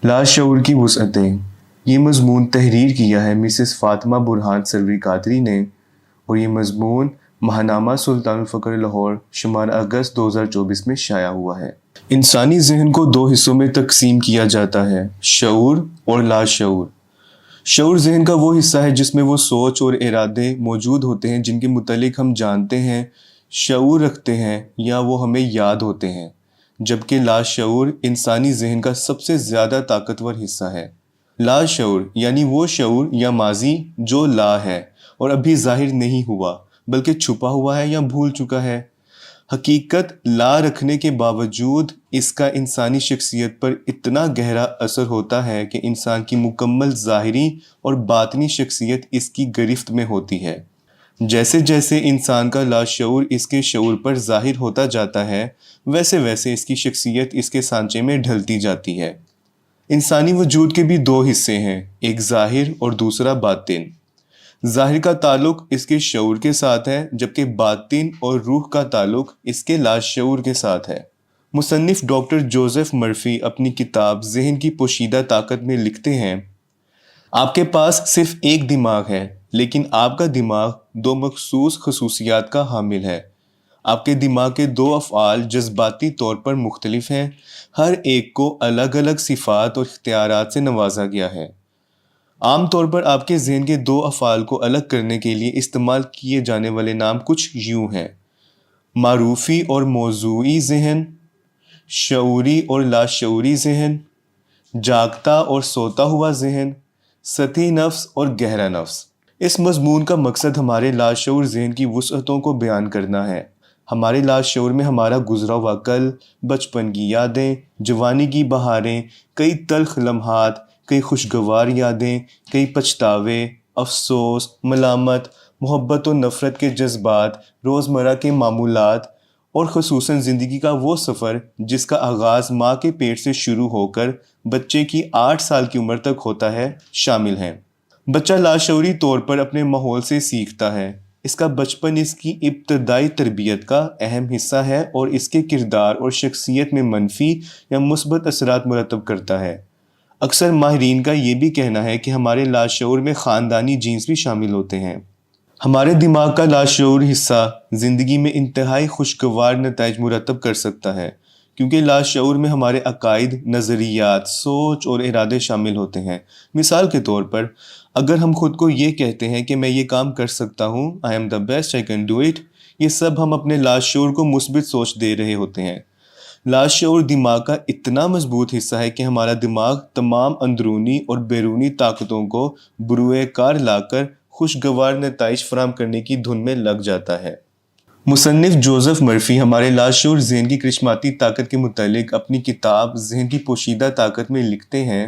لاشعور کی وسعتیں۔ یہ مضمون تحریر کیا ہے مسز فاطمہ برہان سروری قادری نے، اور یہ مضمون ماہنامہ سلطان الفقر لاہور شمار اگست 2024 میں شائع ہوا ہے۔ انسانی ذہن کو دو حصوں میں تقسیم کیا جاتا ہے، شعور اور لاشعور۔ شعور ذہن کا وہ حصہ ہے جس میں وہ سوچ اور ارادے موجود ہوتے ہیں جن کے متعلق ہم جانتے ہیں، شعور رکھتے ہیں یا وہ ہمیں یاد ہوتے ہیں، جبکہ لاشعور انسانی ذہن کا سب سے زیادہ طاقتور حصہ ہے۔ لاشعور یعنی وہ شعور یا ماضی جو لا ہے اور ابھی ظاہر نہیں ہوا بلکہ چھپا ہوا ہے یا بھول چکا ہے۔ حقیقت لا رکھنے کے باوجود اس کا انسانی شخصیت پر اتنا گہرا اثر ہوتا ہے کہ انسان کی مکمل ظاہری اور باطنی شخصیت اس کی گرفت میں ہوتی ہے۔ جیسے جیسے انسان کا لاشعور اس کے شعور پر ظاہر ہوتا جاتا ہے، ویسے ویسے اس کی شخصیت اس کے سانچے میں ڈھلتی جاتی ہے۔ انسانی وجود کے بھی دو حصے ہیں، ایک ظاہر اور دوسرا باطن۔ ظاہر کا تعلق اس کے شعور کے ساتھ ہے، جبکہ باطن اور روح کا تعلق اس کے لاشعور کے ساتھ ہے۔ مصنف ڈاکٹر جوزف مرفی اپنی کتاب ذہن کی پوشیدہ طاقت میں لکھتے ہیں، آپ کے پاس صرف ایک دماغ ہے، لیکن آپ کا دماغ دو مخصوص خصوصیات کا حامل ہے۔ آپ کے دماغ کے دو افعال جذباتی طور پر مختلف ہیں، ہر ایک کو الگ الگ صفات اور اختیارات سے نوازا گیا ہے۔ عام طور پر آپ کے ذہن کے دو افعال کو الگ کرنے کے لیے استعمال کیے جانے والے نام کچھ یوں ہیں: معروفی اور موضوعی ذہن، شعوری اور لاشعوری ذہن، جاگتا اور سوتا ہوا ذہن، سطحی نفس اور گہرا نفس۔ اس مضمون کا مقصد ہمارے لاشعور ذہن کی وسعتوں کو بیان کرنا ہے۔ ہمارے لاشعور میں ہمارا گزرا ہوا کل، بچپن کی یادیں، جوانی کی بہاریں، کئی تلخ لمحات، کئی خوشگوار یادیں، کئی پچھتاوے، افسوس، ملامت، محبت و نفرت کے جذبات، روزمرہ کے معمولات، اور خصوصاً زندگی کا وہ سفر جس کا آغاز ماں کے پیٹ سے شروع ہو کر بچے کی 8 سال کی عمر تک ہوتا ہے، شامل ہیں۔ بچہ لاشعوری طور پر اپنے ماحول سے سیکھتا ہے۔ اس کا بچپن اس کی ابتدائی تربیت کا اہم حصہ ہے اور اس کے کردار اور شخصیت میں منفی یا مثبت اثرات مرتب کرتا ہے۔ اکثر ماہرین کا یہ بھی کہنا ہے کہ ہمارے لاشعور میں خاندانی جینز بھی شامل ہوتے ہیں۔ ہمارے دماغ کا لاشعور حصہ زندگی میں انتہائی خوشگوار نتائج مرتب کر سکتا ہے، کیونکہ لاشعور میں ہمارے عقائد، نظریات، سوچ اور ارادے شامل ہوتے ہیں۔ مثال کے طور پر، اگر ہم خود کو یہ کہتے ہیں کہ میں یہ کام کر سکتا ہوں، I am the best, I can do it، یہ سب ہم اپنے لاشعور کو مثبت سوچ دے رہے ہوتے ہیں۔ لاشعور دماغ کا اتنا مضبوط حصہ ہے کہ ہمارا دماغ تمام اندرونی اور بیرونی طاقتوں کو بروئے کار لا کر خوشگوار نتائج فراہم کرنے کی دھن میں لگ جاتا ہے۔ مصنف جوزف مرفی ہمارے لاشعور ذہن کی کرشماتی طاقت کے متعلق اپنی کتاب ذہن کی پوشیدہ طاقت میں لکھتے ہیں،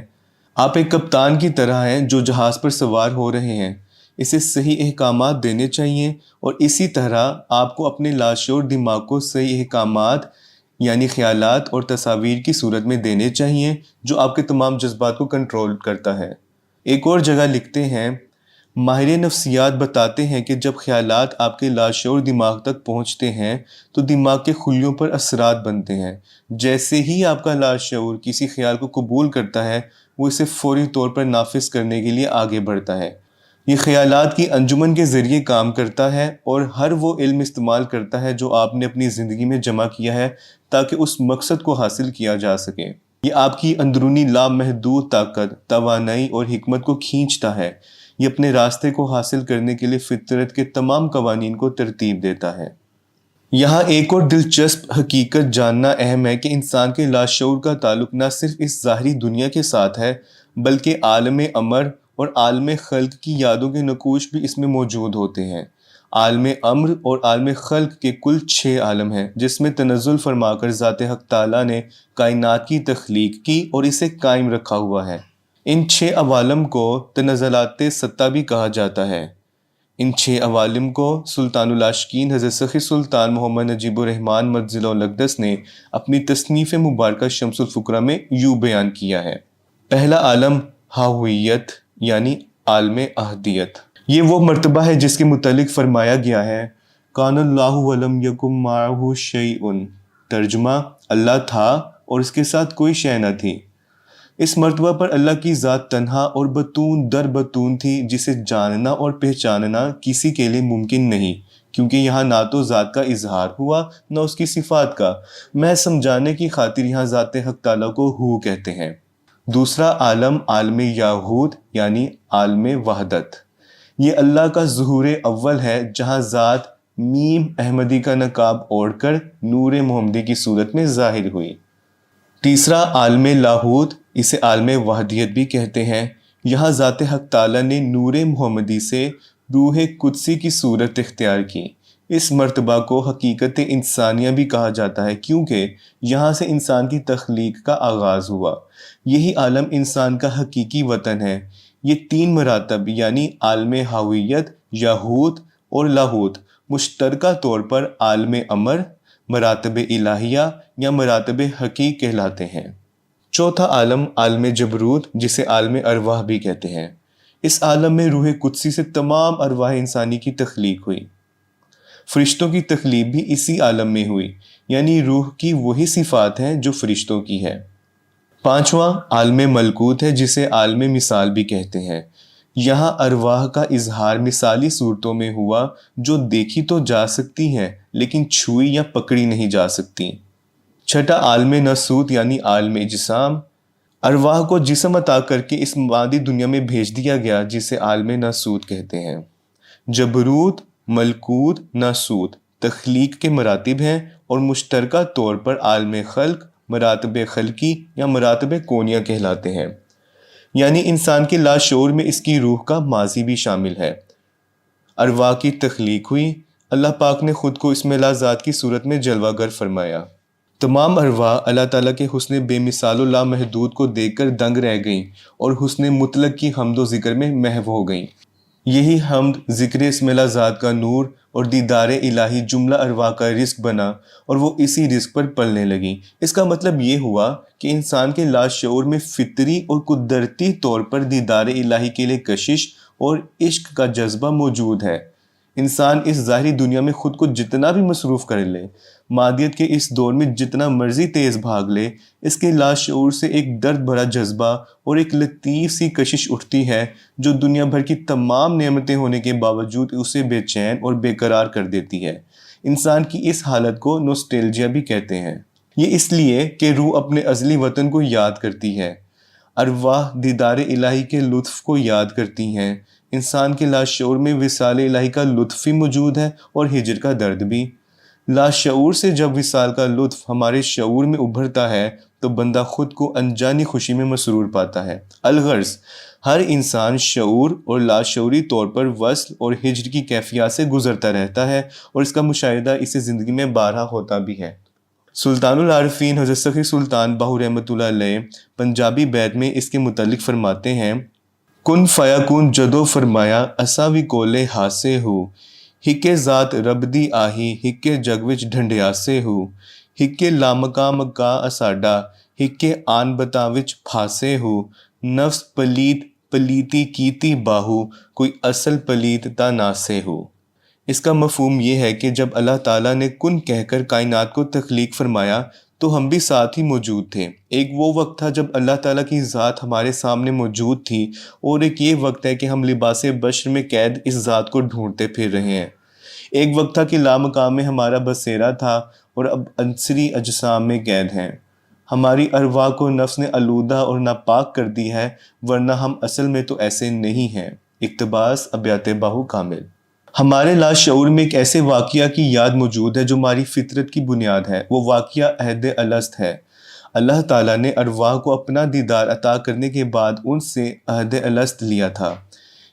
آپ ایک کپتان کی طرح ہیں جو جہاز پر سوار ہو رہے ہیں۔ اسے صحیح احکامات دینے چاہیے، اور اسی طرح آپ کو اپنے لاشعور دماغ کو صحیح احکامات یعنی خیالات اور تصاویر کی صورت میں دینے چاہیے جو آپ کے تمام جذبات کو کنٹرول کرتا ہے۔ ایک اور جگہ لکھتے ہیں، ماہر نفسیات بتاتے ہیں کہ جب خیالات آپ کے لاشعور دماغ تک پہنچتے ہیں تو دماغ کے خلیوں پر اثرات بنتے ہیں۔ جیسے ہی آپ کا لاشعور کسی خیال کو قبول کرتا ہے، وہ اسے فوری طور پر نافذ کرنے کے لیے آگے بڑھتا ہے۔ یہ خیالات کی انجمن کے ذریعے کام کرتا ہے اور ہر وہ علم استعمال کرتا ہے جو آپ نے اپنی زندگی میں جمع کیا ہے تاکہ اس مقصد کو حاصل کیا جا سکے۔ یہ آپ کی اندرونی لامحدود طاقت، توانائی اور حکمت کو کھینچتا ہے۔ یہ اپنے راستے کو حاصل کرنے کے لیے فطرت کے تمام قوانین کو ترتیب دیتا ہے۔ یہاں ایک اور دلچسپ حقیقت جاننا اہم ہے کہ انسان کے لاشعور کا تعلق نہ صرف اس ظاہری دنیا کے ساتھ ہے، بلکہ عالم امر اور عالم خلق کی یادوں کے نقوش بھی اس میں موجود ہوتے ہیں۔ عالم امر اور عالم خلق کے کل 6 عالم ہیں جس میں تنزل فرما کر ذات حق تعالیٰ نے کائنات کی تخلیق کی اور اسے قائم رکھا ہوا ہے۔ ان 6 عوالم کو تنزلات ستہ بھی کہا جاتا ہے۔ ان 6 عوالم کو سلطان العاشقین حضرت سخی سلطان محمد نجیب الرحمن مجدہ الاقدس نے اپنی تصنیف مبارکہ شمس الفقرا میں یوں بیان کیا ہے۔ پہلا عالم ہاہویت یعنی عالم احدیت۔ یہ وہ مرتبہ ہے جس کے متعلق فرمایا گیا ہے، کان اللہ ولم یکن معہ شیء۔ ترجمہ، اللہ تھا اور اس کے ساتھ کوئی شے نہ تھی۔ اس مرتبہ پر اللہ کی ذات تنہا اور بطون در بطون تھی، جسے جاننا اور پہچاننا کسی کے لیے ممکن نہیں، کیونکہ یہاں نہ تو ذات کا اظہار ہوا نہ اس کی صفات کا۔ میں سمجھانے کی خاطر یہاں ذات حق تعالیٰ کو ہو کہتے ہیں۔ دوسرا عالم عالم یاہود یعنی عالم وحدت، یہ اللہ کا ظہور اول ہے جہاں ذات میم احمدی کا نقاب اوڑھ کر نور محمدی کی صورت میں ظاہر ہوئی۔ تیسرا عالم لاہوت، اسے عالم وحدیت بھی کہتے ہیں، یہاں ذات حق تعالیٰ نے نور محمدی سے روح قدسی کی صورت اختیار کی۔ اس مرتبہ کو حقیقت انسانیہ بھی کہا جاتا ہے، کیونکہ یہاں سے انسان کی تخلیق کا آغاز ہوا۔ یہی عالم انسان کا حقیقی وطن ہے۔ یہ تین مراتب یعنی عالم ہاویت، یاہوت اور لاہوت مشترکہ طور پر عالم امر، مراتب الہیہ یا مراتب حقی کہلاتے ہیں۔ چوتھا عالم عالم جبروت، جسے عالم ارواح بھی کہتے ہیں۔ اس عالم میں روح قدسی سے تمام ارواح انسانی کی تخلیق ہوئی۔ فرشتوں کی تخلیق بھی اسی عالم میں ہوئی، یعنی روح کی وہی صفات ہیں جو فرشتوں کی ہے۔ پانچواں عالم ملکوت ہے، جسے عالم مثال بھی کہتے ہیں۔ یہاں ارواح کا اظہار مثالی صورتوں میں ہوا جو دیکھی تو جا سکتی ہیں لیکن چھوئی یا پکڑی نہیں جا سکتی۔ چھٹا عالم ناسوت یعنی عالم اجسام، ارواح کو جسم عطا کر کے اس مادی دنیا میں بھیج دیا گیا، جسے عالم ناسوت کہتے ہیں۔ جبروت، ملکوت، ناسوت تخلیق کے مراتب ہیں اور مشترکہ طور پر عالم خلق، مراتب خلقی یا مراتب کونیہ کہلاتے ہیں، یعنی انسان کے لاشعور میں اس کی روح کا ماضی بھی شامل ہے۔ ارواح کی تخلیق ہوئی، اللہ پاک نے خود کو اس میں لا ذات کی صورت میں جلوہ گر فرمایا۔ تمام ارواح اللہ تعالیٰ کے حسن بے مثال و لامحدود کو دیکھ کر دنگ رہ گئیں اور حسن مطلق کی حمد و ذکر میں محو ہو گئیں۔ یہی حمد، ذکر اسم اللہ ذات کا نور اور دیدار الہی جملہ ارواح کا رزق بنا اور وہ اسی رزق پر پلنے لگیں۔ اس کا مطلب یہ ہوا کہ انسان کے لاشعور میں فطری اور قدرتی طور پر دیدار الہی کے لیے کشش اور عشق کا جذبہ موجود ہے۔ انسان اس ظاہری دنیا میں خود کو جتنا بھی مصروف کر لے، مادیت کے اس دور میں جتنا مرضی تیز بھاگ لے، اس کے لاشعور سے ایک درد بھرا جذبہ اور ایک لطیف سی کشش اٹھتی ہے جو دنیا بھر کی تمام نعمتیں ہونے کے باوجود اسے بے چین اور بے قرار کر دیتی ہے۔ انسان کی اس حالت کو نوسٹیلجیا بھی کہتے ہیں۔ یہ اس لیے کہ روح اپنے ازلی وطن کو یاد کرتی ہے، ارواح دیدار الہی کے لطف کو یاد کرتی ہیں۔ انسان کے لاشعور میں وصال الہی کا لطف بھی موجود ہے اور ہجر کا درد بھی۔ لاشعور سے جب وصال کا لطف ہمارے شعور میں ابھرتا ہے تو بندہ خود کو انجانی خوشی میں مسرور پاتا ہے۔ الغرض ہر انسان شعور اور لاشعوری طور پر وصل اور ہجر کی کیفیات سے گزرتا رہتا ہے اور اس کا مشاہدہ اسے زندگی میں بارہا ہوتا بھی ہے۔ سلطان العارفین حضرت سخی سلطان باہو رحمۃ اللہ علیہ پنجابی بیت میں اس کے متعلق فرماتے ہیں: کن فیکون جدو فرمایا اساوی کولے ہاسے ہو، ہکے ذات رب دی آہی ہکے جگ وچ ڈھنڈیاسے ہو، ہکے لامقام کا اساڈا ہکے آن بتا وچ پھاسے ہو، نفس پلیت پلیتی کیتی باہو کوئی اصل پلیت تا ناسے ہو۔ اس کا مفہوم یہ ہے کہ جب اللہ تعالیٰ نے کن کہہ کر کائنات کو تخلیق فرمایا تو ہم بھی ساتھ ہی موجود تھے۔ ایک وہ وقت تھا جب اللہ تعالیٰ کی ذات ہمارے سامنے موجود تھی، اور ایک یہ وقت ہے کہ ہم لباس بشر میں قید اس ذات کو ڈھونڈتے پھر رہے ہیں۔ ایک وقت تھا کہ لامقام میں ہمارا بسیرا تھا اور اب عنصری اجسام میں قید ہیں۔ ہماری ارواح کو نفس نے آلودہ اور ناپاک کر دی ہے، ورنہ ہم اصل میں تو ایسے نہیں ہیں۔ اقتباس ابیات باہو کامل۔ ہمارے لاشعور میں ایک ایسے واقعہ کی یاد موجود ہے جو ہماری فطرت کی بنیاد ہے۔ وہ واقعہ عہد الست ہے۔ اللہ تعالیٰ نے ارواح کو اپنا دیدار عطا کرنے کے بعد ان سے عہد الست لیا تھا۔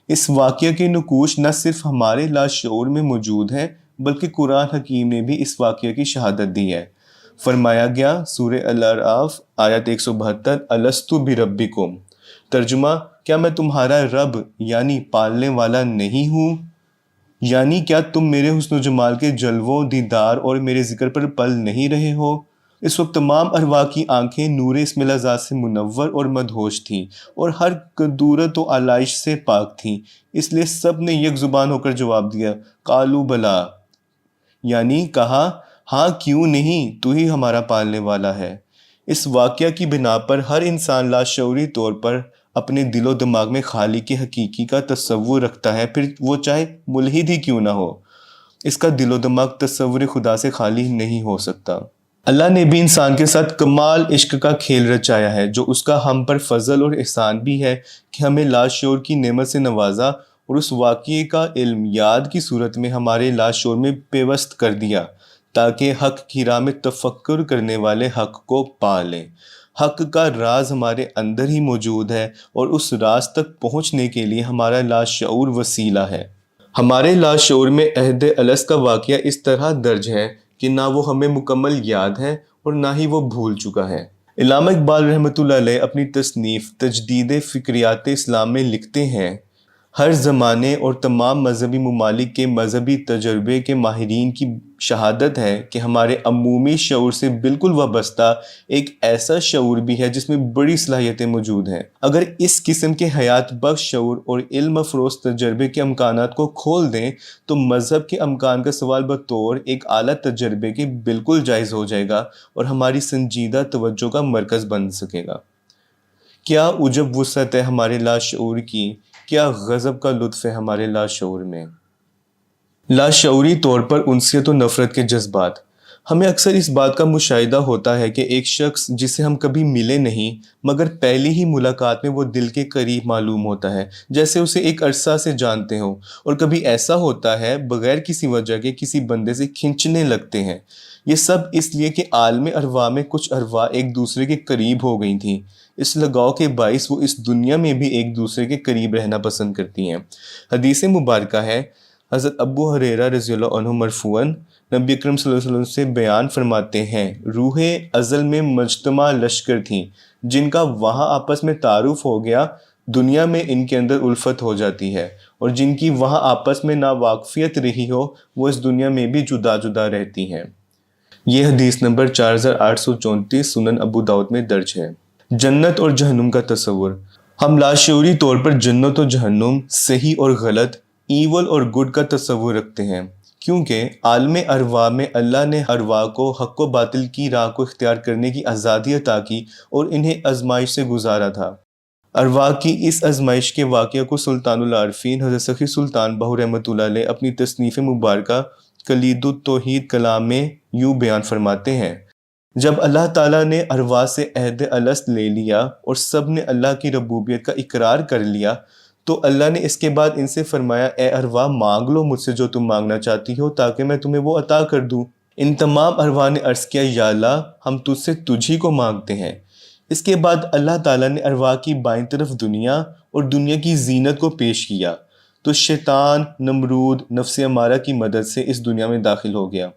اس واقعہ کی نقوش نہ صرف ہمارے لاشعور میں موجود ہے بلکہ قرآن حکیم نے بھی اس واقعہ کی شہادت دی ہے۔ فرمایا گیا سورہ الاعراف آیت 172 الستُ بربکم، ترجمہ کیا میں تمہارا رب یعنی پالنے والا نہیں ہوں؟ یعنی کیا تم میرے حسن و جمال کے جلووں، دیدار اور میرے ذکر پر پل نہیں رہے ہو؟ اس وقت تمام ارواح کی آنکھیں نور اسم اللہ ذات سے منور اور مدہوش تھیں اور ہر کدورت و آلائش سے پاک تھیں، اس لیے سب نے یک زبان ہو کر جواب دیا قالوا بلا، یعنی کہا ہاں کیوں نہیں، تو ہی ہمارا پالنے والا ہے۔ اس واقعہ کی بنا پر ہر انسان لاشعوری طور پر اپنے دل و دماغ میں خالق کے حقیقی کا تصور رکھتا ہے، پھر وہ چاہے ملحد ہی کیوں نہ ہو، اس کا دل و دماغ تصور خدا سے خالی نہیں ہو سکتا۔ اللہ نے بھی انسان کے ساتھ کمال عشق کا کھیل رچایا ہے، جو اس کا ہم پر فضل اور احسان بھی ہے کہ ہمیں لاشعور کی نعمت سے نوازا اور اس واقعے کا علم یاد کی صورت میں ہمارے لاشعور میں پیوست کر دیا تاکہ حق کی راہ میں تفکر کرنے والے حق کو پا لیں۔ حق کا راز ہمارے اندر ہی موجود ہے اور اس راز تک پہنچنے کے لیے ہمارا لاشعور وسیلہ ہے۔ ہمارے لاشعور میں عہد الست کا واقعہ اس طرح درج ہے کہ نہ وہ ہمیں مکمل یاد ہے اور نہ ہی وہ بھول چکا ہے۔ علامہ اقبال رحمۃ اللہ علیہ اپنی تصنیف تجدید فکریات اسلام میں لکھتے ہیں، ہر زمانے اور تمام مذہبی ممالک کے مذہبی تجربے کے ماہرین کی شہادت ہے کہ ہمارے عمومی شعور سے بالکل وابستہ ایک ایسا شعور بھی ہے جس میں بڑی صلاحیتیں موجود ہیں۔ اگر اس قسم کے حیات بخش شعور اور علم افروز تجربے کے امکانات کو کھول دیں تو مذہب کے امکان کا سوال بطور ایک اعلیٰ تجربے کے بالکل جائز ہو جائے گا اور ہماری سنجیدہ توجہ کا مرکز بن سکے گا۔ کیا عجب وسعت ہے ہمارے لاشعور کی، کیا غضب کا لطف ہے ہمارے لاشعور میں۔ لاشعوری طور پر انسیت و نفرت کے جذبات۔ ہمیں اکثر اس بات کا مشاہدہ ہوتا ہے کہ ایک شخص جسے ہم کبھی ملے نہیں مگر پہلی ہی ملاقات میں وہ دل کے قریب معلوم ہوتا ہے، جیسے اسے ایک عرصہ سے جانتے ہوں، اور کبھی ایسا ہوتا ہے بغیر کسی وجہ کے کسی بندے سے کھنچنے لگتے ہیں۔ یہ سب اس لیے کہ عالم ارواح میں کچھ ارواح ایک دوسرے کے قریب ہو گئی تھیں۔ اس لگاؤ کے باعث وہ اس دنیا میں بھی ایک دوسرے کے قریب رہنا پسند کرتی ہیں۔ حدیث مبارکہ ہے، حضرت ابو ہریرہ رضی اللہ عنہ مرفوعاً نبی اکرم صلی اللہ علیہ وسلم سے بیان فرماتے ہیں، روح ازل میں مجتمع لشکر تھیں، جن کا وہاں آپس میں تعارف ہو گیا، دنیا میں ان کے اندر الفت ہو جاتی ہے، اور جن کی وہاں آپس میں ناواقفیت رہی ہو وہ اس دنیا میں بھی جدا جدا رہتی ہیں۔ یہ حدیث نمبر 4834 سنن ابو داؤد میں درج ہے۔ جنت اور جہنم کا تصور۔ ہم لاشعوری طور پر جنت و جہنم، صحیح اور غلط، ایول اور گڈ کا تصور رکھتے ہیں، کیونکہ عالم ارواح میں اللہ نے ارواح کو حق و باطل کی راہ کو اختیار کرنے کی آزادی عطا کی اور انہیں آزمائش سے گزارا تھا۔ ارواح کی اس آزمائش کے واقعہ کو سلطان العارفین حضرت سخی سلطان بہو رحمۃ اللہ علیہ اپنی تصنیف مبارکہ کلید التوحید کلام میں یوں بیان فرماتے ہیں، جب اللہ تعالیٰ نے ارواح سے عہد الست لے لیا اور سب نے اللہ کی ربوبیت کا اقرار کر لیا تو اللہ نے اس کے بعد ان سے فرمایا، اے ارواح مانگ لو مجھ سے جو تم مانگنا چاہتی ہو تاکہ میں تمہیں وہ عطا کر دوں۔ ان تمام ارواح نے عرض کیا، یا اللہ ہم تجھ سے تجھی کو مانگتے ہیں۔ اس کے بعد اللہ تعالیٰ نے ارواح کی بائیں طرف دنیا اور دنیا کی زینت کو پیش کیا تو شیطان نمرود نفس امارہ کی مدد سے اس دنیا میں داخل ہو گیا۔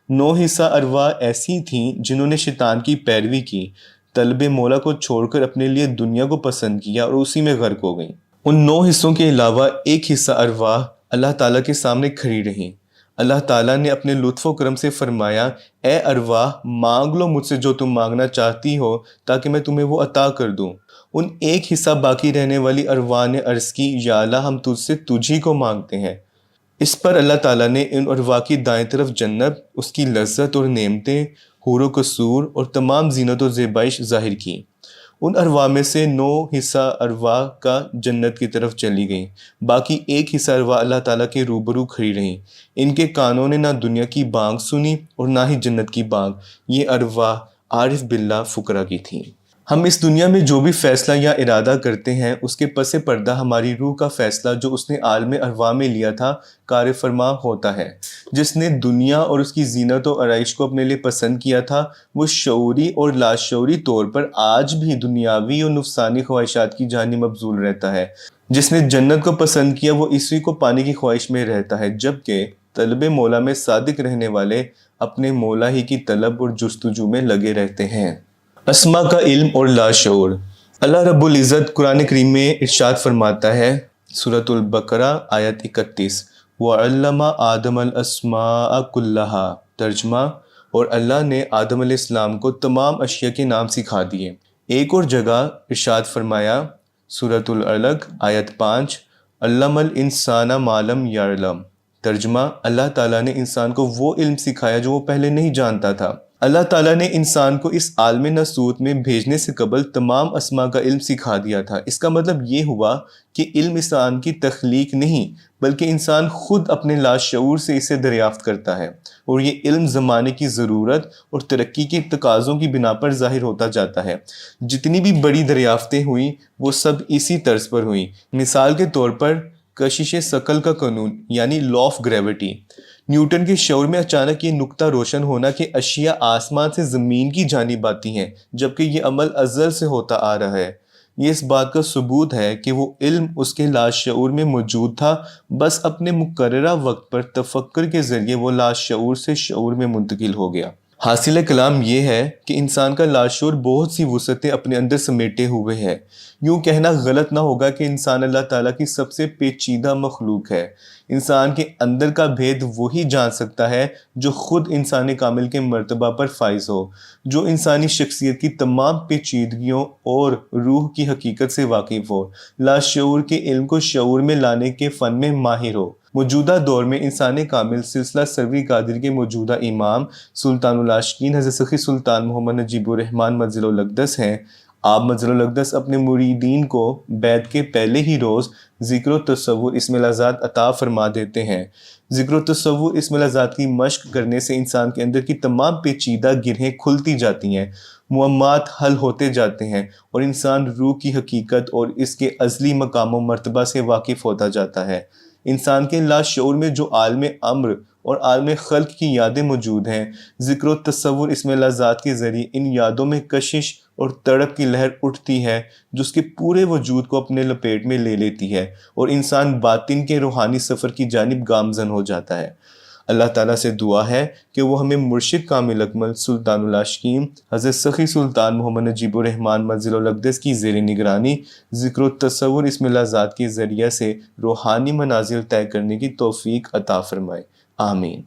9 حصہ ارواح ایسی تھیں جنہوں نے شیطان کی پیروی کی، طلب مولا کو چھوڑ کر اپنے لیے دنیا کو پسند کیا اور اسی میں غرق ہو گئیں۔ ان 9 حصوں کے علاوہ ایک حصہ ارواح اللہ تعالیٰ کے سامنے کھڑی رہیں۔ اللہ تعالیٰ نے اپنے لطف و کرم سے فرمایا، اے ارواح مانگ لو مجھ سے جو تم مانگنا چاہتی ہو تاکہ میں تمہیں وہ عطا کر دوں۔ ان ایک حصہ باقی رہنے والی ارواح نے عرض کی، یا اللہ ہم تجھ سے تجھی کو مانگتے ہیں۔ اس پر اللہ تعالیٰ نے ان ارواح کی دائیں طرف جنت، اس کی لذت اور نعمتیں، حور و قصور اور تمام زینت و زیبائش ظاہر کی۔ ان ارواح میں سے 9 حصہ ارواح کا جنت کی طرف چلی گئیں، باقی ایک حصہ ارواح اللہ تعالیٰ کے روبرو کھڑی رہیں۔ ان کے کانوں نے نہ دنیا کی بانگ سنی اور نہ ہی جنت کی بانگ۔ یہ ارواح عارف باللہ فقراء کی تھیں۔ ہم اس دنیا میں جو بھی فیصلہ یا ارادہ کرتے ہیں اس کے پس پردہ ہماری روح کا فیصلہ جو اس نے عالم ارواح میں لیا تھا کار فرما ہوتا ہے۔ جس نے دنیا اور اس کی زینت و آرائش کو اپنے لیے پسند کیا تھا وہ شعوری اور لاشعوری طور پر آج بھی دنیاوی اور نفسانی خواہشات کی جانب مبذول رہتا ہے۔ جس نے جنت کو پسند کیا وہ اسی کو پانے کی خواہش میں رہتا ہے، جبکہ طلب مولا میں صادق رہنے والے اپنے مولا ہی کی طلب اور جستجو میں لگے رہتے ہیں۔ اسما کا علم اور لاشعور۔ اللہ رب العزت قرآن کریم میں ارشاد فرماتا ہے، سورۃ البقرہ آیت 31، وَعَلَّمَ آدَمَ الْأَسْمَاءَ كُلَّهَا، ترجمہ، اور اللہ نے آدم علیہ السلام کو تمام اشیاء کے نام سکھا دیے۔ ایک اور جگہ ارشاد فرمایا، سورۃ العلق آیت 5، عَلَّمَ الْإِنسَانَ مَا لَمْ يَعْلَمْ، ترجمہ، اللہ تعالیٰ نے انسان کو وہ علم سکھایا جو وہ پہلے نہیں جانتا تھا۔ اللہ تعالیٰ نے انسان کو اس عالم ناسوت میں بھیجنے سے قبل تمام اسماء کا علم سکھا دیا تھا۔ اس کا مطلب یہ ہوا کہ علم انسان کی تخلیق نہیں بلکہ انسان خود اپنے لاشعور سے اسے دریافت کرتا ہے، اور یہ علم زمانے کی ضرورت اور ترقی کے تقاضوں کی بنا پر ظاہر ہوتا جاتا ہے۔ جتنی بھی بڑی دریافتیں ہوئیں وہ سب اسی طرز پر ہوئیں۔ مثال کے طور پر کشش ثقل کا قانون یعنی لا آف گریوٹی۔ نیوٹن کے شعور میں اچانک یہ نکتہ روشن ہونا کہ اشیاء آسمان سے زمین کی جانب آتی ہیں، جبکہ یہ عمل ازل سے ہوتا آ رہا ہے، یہ اس بات کا ثبوت ہے کہ وہ علم اس کے لاشعور میں موجود تھا، بس اپنے مقررہ وقت پر تفکر کے ذریعے وہ لاشعور سے شعور میں منتقل ہو گیا۔ حاصل کلام یہ ہے کہ انسان کا لاشعور بہت سی وسعتیں اپنے اندر سمیٹے ہوئے ہے۔ یوں کہنا غلط نہ ہوگا کہ انسان اللہ تعالیٰ کی سب سے پیچیدہ مخلوق ہے۔ انسان کے اندر کا بھید وہی جان سکتا ہے جو خود انسان کامل کے مرتبہ پر فائز ہو، جو انسانی شخصیت کی تمام پیچیدگیوں اور روح کی حقیقت سے واقف ہو، لاشعور کے علم کو شعور میں لانے کے فن میں ماہر ہو۔ موجودہ دور میں انسان کامل سلسلہ سروی قادری کے موجودہ امام سلطان العاشقین حضرت سخی سلطان محمد نجیب الرحمن مظل الاقدس ہیں۔ آپ مظل الاقدس اپنے مریدین کو بیعت کے پہلے ہی روز ذکر و تصور اسم الذات عطا فرما دیتے ہیں۔ ذکر و تصور اسم الذات کی مشق کرنے سے انسان کے اندر کی تمام پیچیدہ گرہیں کھلتی جاتی ہیں، معمات حل ہوتے جاتے ہیں، اور انسان روح کی حقیقت اور اس کے ازلی مقام و مرتبہ سے واقف ہوتا جاتا ہے۔ انسان کے لاشعور میں جو عالم امر اور عالم خلق کی یادیں موجود ہیں، ذکر و تصور اسم اللہ ذات کے ذریعے ان یادوں میں کشش اور تڑپ کی لہر اٹھتی ہے جو اس کے پورے وجود کو اپنے لپیٹ میں لے لیتی ہے، اور انسان باطن کے روحانی سفر کی جانب گامزن ہو جاتا ہے۔ اللہ تعالیٰ سے دعا ہے کہ وہ ہمیں مرشد کامل اکمل سلطان العاشقین حضرت سخی سلطان محمد نجیب الرحمن مظل الاقدس کی زیر نگرانی ذکر و تصور اسم اللہ ذات کے ذریعے سے روحانی منازل طے کرنے کی توفیق عطا فرمائے۔ آمین۔